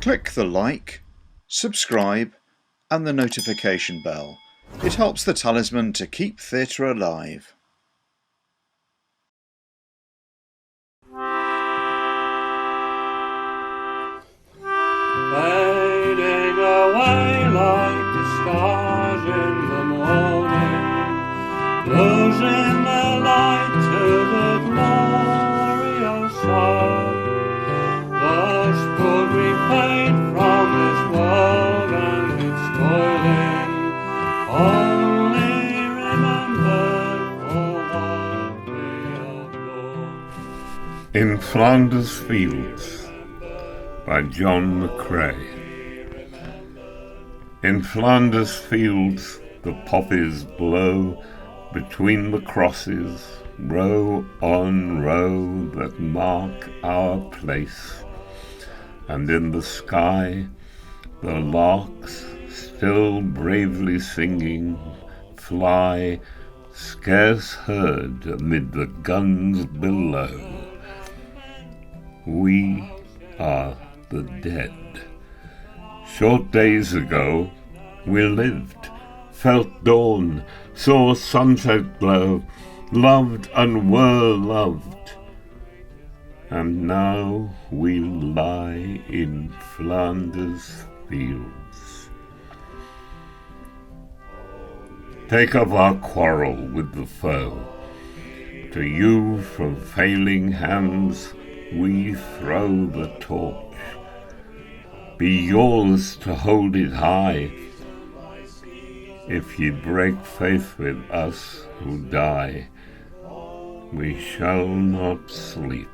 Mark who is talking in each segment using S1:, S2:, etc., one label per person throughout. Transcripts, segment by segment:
S1: Click the like, subscribe and the notification bell. It helps the Talisman to keep theatre alive.
S2: Fading away like the stars in the morning, losing their light to the glorious sun. Thus would we fade from this world and its toiling, only remembered for what we have done.
S3: In Flanders Fields by John McCrae. In Flanders Fields the poppies blow between the crosses, row on row that mark our place, and in the sky the larks, still bravely singing, fly, scarce heard amid the guns below. We are the dead. Short days ago we lived, felt dawn, saw sunset glow, loved and were loved, and now we lie in Flanders Fields. Take up our quarrel with the foe. To you from failing hands we throw the torch. Be yours to hold it high, if ye break faith with us who die. We shall not sleep,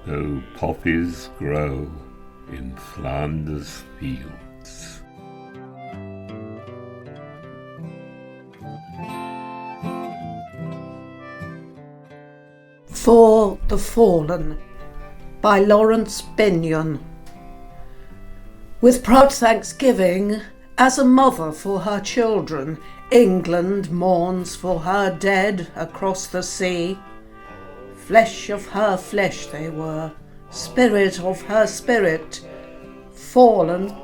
S3: though poppies grow in Flanders Fields.
S4: For the Fallen by Laurence Binyon. With proud thanksgiving, as a mother for her children, England mourns for her dead across the sea. Flesh of her flesh they were, spirit of her spirit, fallen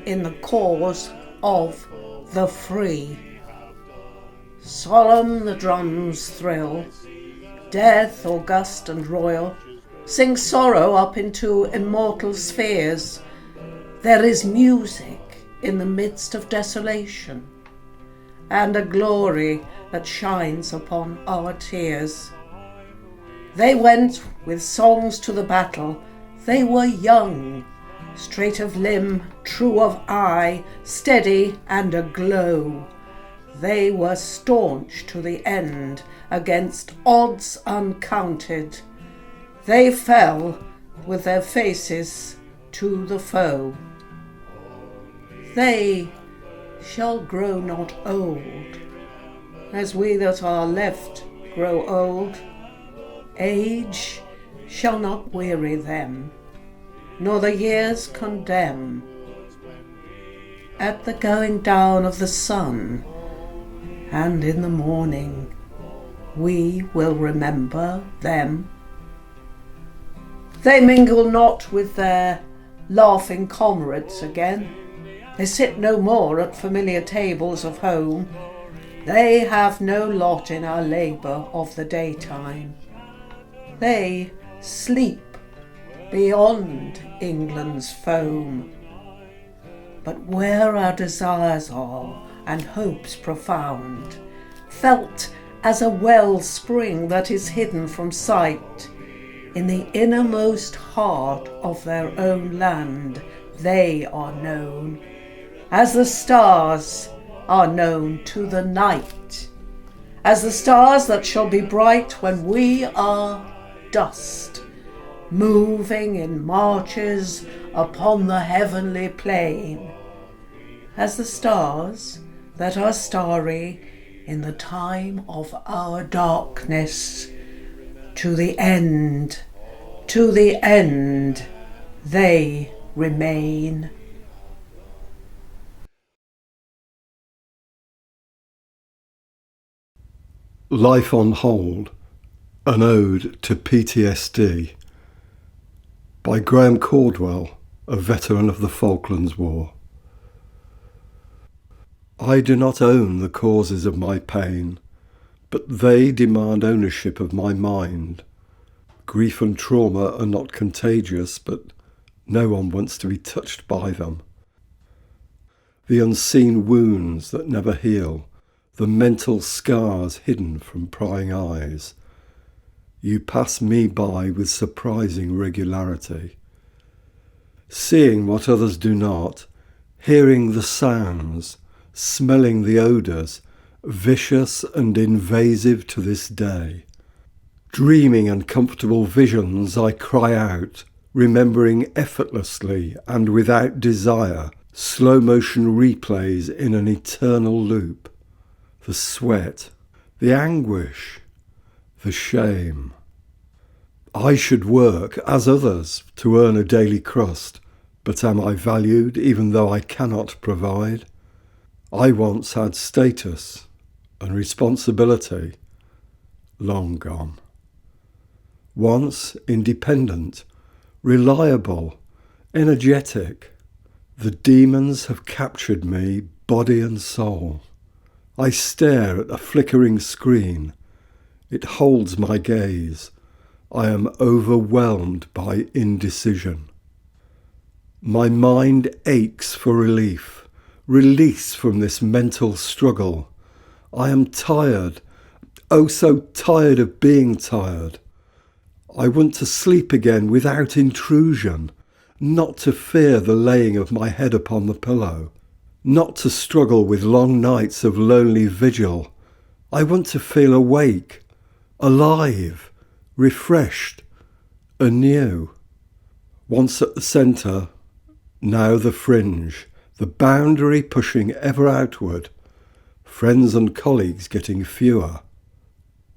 S4: in the cause of the free. Solemn the drums thrill, death august and royal, sing sorrow up into immortal spheres. There is music in the midst of desolation, and a glory that shines upon our tears. They went with songs to the battle, they were young, straight of limb, true of eye, steady and aglow. They were staunch to the end against odds uncounted. They fell with their faces to the foe. They shall grow not old, as we that are left grow old. Age shall not weary them, nor the years condemn. At the going down of the sun, and in the morning, we will remember them. They mingle not with their laughing comrades again. They sit no more at familiar tables of home. They have no lot in our labour of the daytime. They sleep beyond England's foam. But where our desires are and hopes profound, felt as a wellspring that is hidden from sight, in the innermost heart of their own land, they are known, as the stars are known to the night, as the stars that shall be bright when we are dust, moving in marches upon the heavenly plain, as the stars that are starry in the time of our darkness. To the end they remain.
S5: Life on Hold, an ode to PTSD by Cordwell a veteran of the Falklands War. I do not own the causes of my pain, but they demand ownership of my mind. Grief and trauma are not contagious, but no one wants to be touched by them. The unseen wounds that never heal, the mental scars hidden from prying eyes. You pass me by with surprising regularity. Seeing what others do not, hearing the sounds, smelling the odours, vicious and invasive to this day. Dreaming uncomfortable visions, I cry out, remembering effortlessly and without desire, slow motion replays in an eternal loop. The sweat, the anguish, the shame. I should work as others to earn a daily crust, but am I valued even though I cannot provide? I once had status and responsibility, long gone. Once independent, reliable, energetic. The demons have captured me, body and soul. I stare at a flickering screen. It holds my gaze. I am overwhelmed by indecision. My mind aches for relief, release from this mental struggle. I am tired, oh so tired of being tired. I want to sleep again without intrusion, not to fear the laying of my head upon the pillow, not to struggle with long nights of lonely vigil. I want to feel awake, alive, refreshed, anew. Once at the centre, now the fringe, the boundary pushing ever outward, friends and colleagues getting fewer.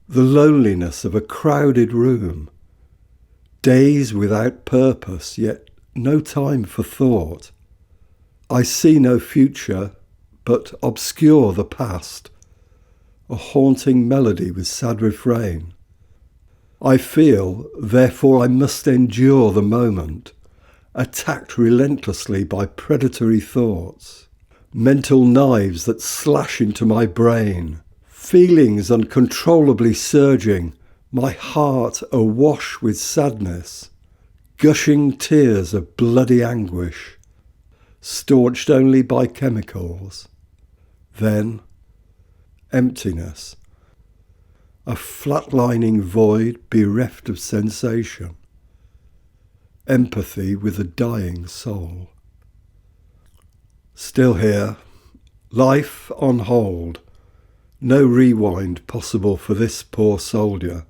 S5: The loneliness of a crowded room, days without purpose, yet no time for thought. I see no future, but obscure the past, a haunting melody with sad refrain. I feel, therefore I must endure the moment, attacked relentlessly by predatory thoughts, mental knives that slash into my brain, feelings uncontrollably surging, my heart awash with sadness, gushing tears of bloody anguish, staunched only by chemicals. Then, emptiness, a flatlining void bereft of sensation, empathy with a dying soul. Still here, life on hold, no rewind possible for this poor soldier.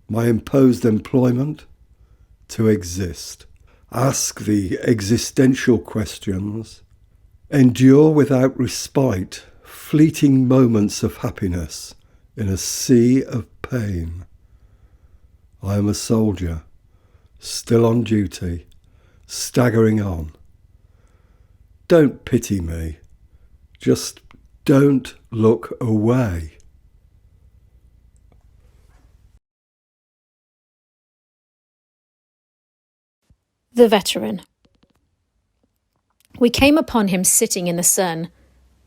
S5: My imposed employment? To exist. Ask the existential questions. Endure without respite fleeting moments of happiness in a sea of pain. I am a soldier, still on duty, staggering on. Don't pity me. Just don't look away.
S6: The veteran. We came upon him sitting in the sun,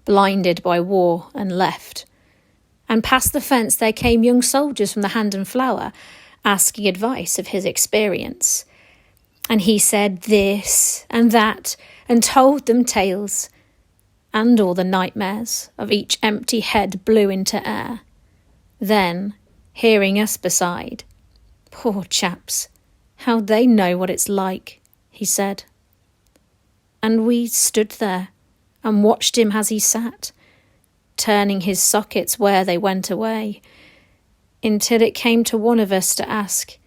S6: blinded by war, and left. And past the fence there came young soldiers from the Hand and Flower, asking advice of his experience. And he said this and that, and told them tales, and all the nightmares of each empty head blew into air. Then, hearing us beside, poor chaps, how they know what it's like, he said. And we stood there and watched him as he sat, turning his sockets where they went away, until it came to one of us to ask,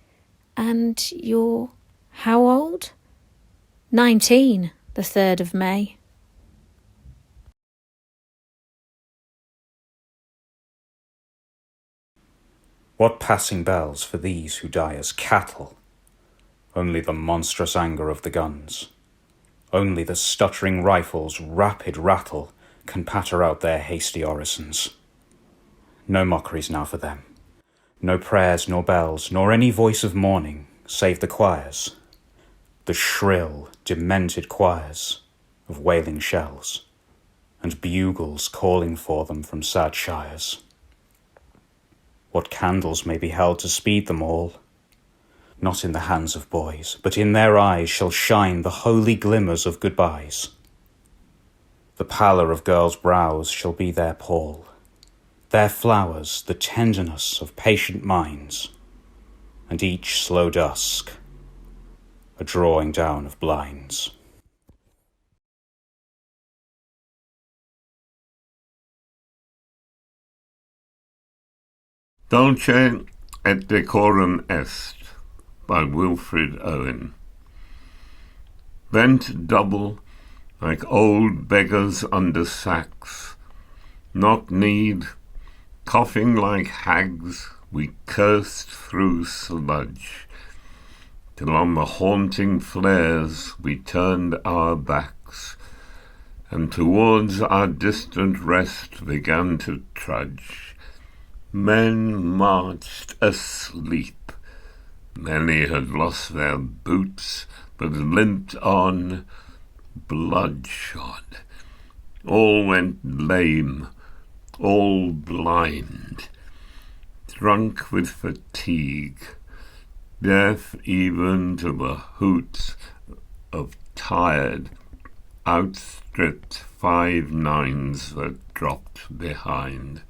S6: "And you're how old?" 19, the 3rd of May.
S7: What passing bells for these who die as cattle? Only the monstrous anger of the guns. Only the stuttering rifles' rapid rattle can patter out their hasty orisons. No mockeries now for them. No prayers nor bells, nor any voice of mourning, save the choirs. the shrill, demented choirs of wailing shells, and bugles calling for them from sad shires. What candles may be held to speed them all? Not in the hands of boys, but in their eyes shall shine the holy glimmers of goodbyes. The pallor of girls' brows shall be their pall, their flowers the tenderness of patient minds, and each slow dusk a drawing down of blinds.
S3: Dulce et decorum est by Wilfred Owen. Bent double like old beggars under sacks, knock-kneed, coughing like hags, we cursed through sludge, till on the haunting flares we turned our backs, and towards our distant rest began to trudge. Men marched asleep. Many had lost their boots, but limped on, bloodshot. All went lame, all blind, drunk with fatigue, deaf even to the hoots of tired, outstripped 5 nines that dropped behind.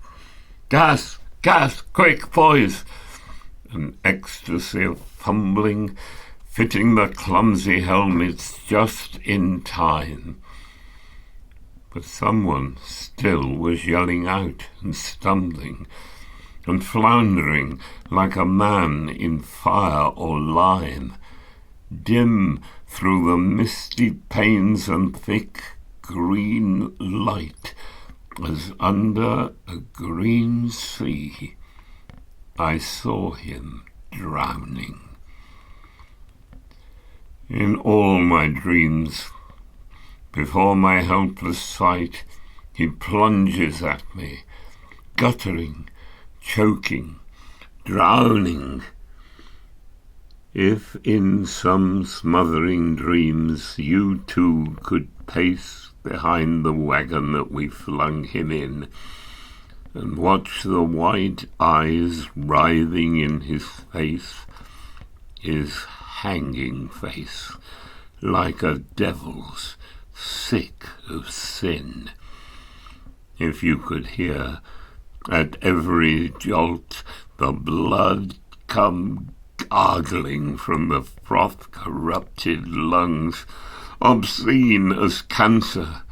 S3: Gas! Gas! Quick, boys! An ecstasy of fumbling, fitting the clumsy helmets just in time. But someone still was yelling out and stumbling and floundering like a man in fire or lime, dim through the misty panes and thick green light, as under a green sea I saw him drowning. In all my dreams, before my helpless sight, he plunges at me, guttering, choking, drowning. If in some smothering dreams you too could pace behind the wagon that we flung him in, and watch the white eyes writhing in his hanging face, like a devil's, sick of sin. If you could hear at every jolt the blood come gargling from the froth-corrupted lungs, obscene as cancer,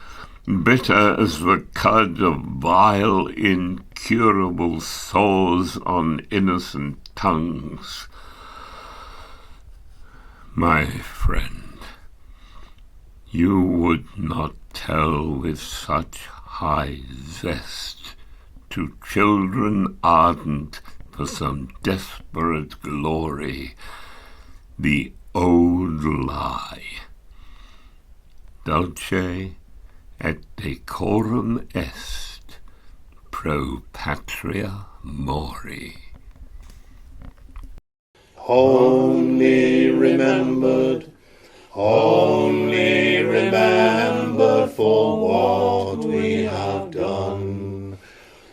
S3: bitter as the cud of vile, incurable sores on innocent tongues. My friend, you would not tell with such high zest to children ardent for some desperate glory the old lie. Dulce et decorum est pro patria mori.
S2: Only remembered for what we have done,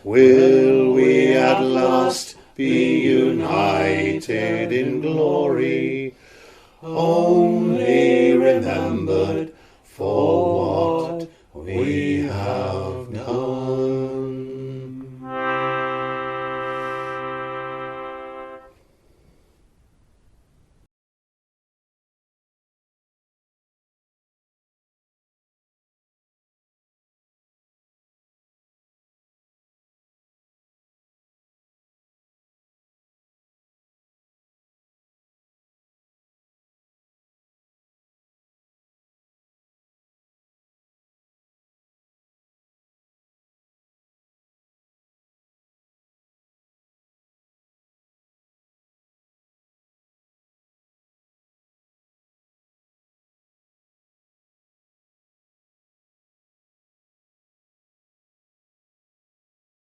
S2: will we at last be united in glory. Only remembered for what we have done.